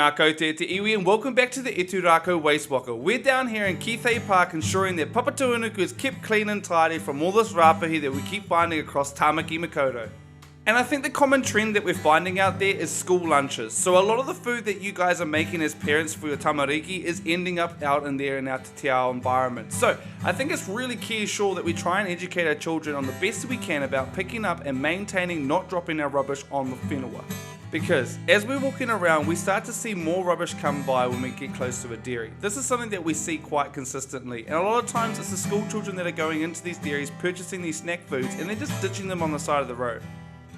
Nā koutou te iwi and welcome back to the Etu Rakau Waste Walker. We're down here in Kithe Park ensuring that Papatuanuku is kept clean and tidy from all this rapahi that we keep finding across Tamaki Makaurau. And I think the common trend that we're finding out there is school lunches. So a lot of the food that you guys are making as parents for your tamariki is ending up out in there in our te ao environment. So I think it's really key sure that we try and educate our children on the best we can about picking up and maintaining not dropping our rubbish on the whenua. Because as we're walking around, we start to see more rubbish come by when we get close to a dairy. This is something that we see quite consistently, and a lot of times it's the school children that are going into these dairies purchasing these snack foods and they're just ditching them on the side of the road.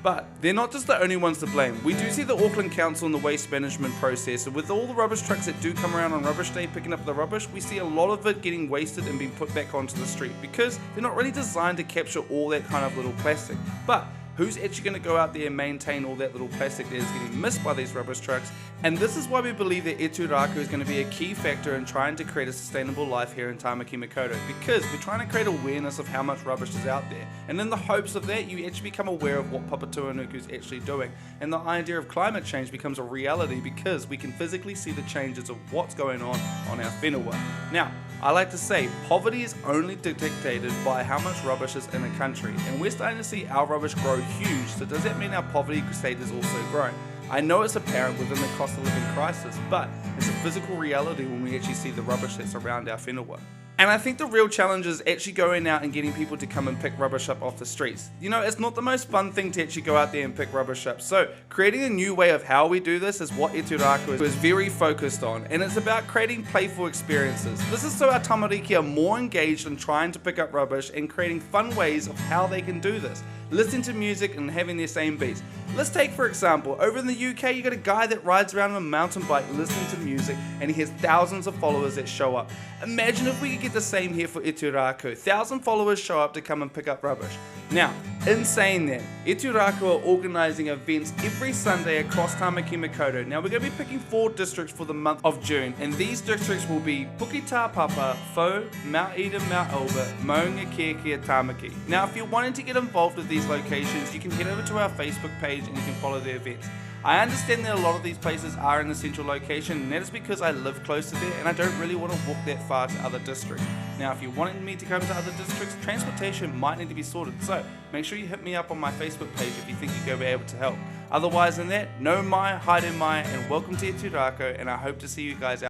But they're not just the only ones to blame. We do see the Auckland Council in the waste management process, and with all the rubbish trucks that do come around on rubbish day picking up the rubbish, we see a lot of it getting wasted and being put back onto the street because they're not really designed to capture all that kind of little plastic. But who's actually going to go out there and maintain all that little plastic that is getting missed by these rubbish trucks? And this is why we believe that Etu Rakau is going to be a key factor in trying to create a sustainable life here in Tamaki Makaurau, because we're trying to create awareness of how much rubbish is out there. And in the hopes of that, you actually become aware of what Papatuanuku is actually doing. And the idea of climate change becomes a reality because we can physically see the changes of what's going on our whenua. Now, I like to say poverty is only dictated by how much rubbish is in a country, and we're starting to see our rubbish grow huge. So does that mean our poverty state is also growing? I know it's apparent within the cost of living crisis, but it's a physical reality when we actually see the rubbish that's around our whenua. And I think the real challenge is actually going out and getting people to come and pick rubbish up off the streets. You know, it's not the most fun thing to actually go out there and pick rubbish up. So creating a new way of how we do this is what Etu Rakau is very focused on. And it's about creating playful experiences. This is so our tamariki are more engaged in trying to pick up rubbish and creating fun ways of how they can do this. Listening to music and having their same beats. Let's take for example, over in the UK you got a guy that rides around on a mountain bike listening to music and he has thousands of followers that show up. Imagine if we could get the same here for Etu Rakau. 1,000 followers show up to come and pick up rubbish. Now, in saying that, Etu Rakau are organising events every Sunday across Tamaki Makaurau. Now we're going to be picking 4 districts for the month of June, and these districts will be Puketā Papa, Fo, Mount Eden, Mount Albert, Maunga Kēkea, Tamaki. Now if you're wanting to get involved with these locations, you can head over to our Facebook page and you can follow the events. I understand that a lot of these places are in the central location, and that is because I live close to there and I don't really want to walk that far to other districts. Now if you're wanting me to come to other districts, transportation might need to be sorted, so make sure you hit me up on my Facebook page if you think you're going to be able to help. Otherwise than that, no mai, haere mai, and welcome to Etu Rakau, and I hope to see you guys out.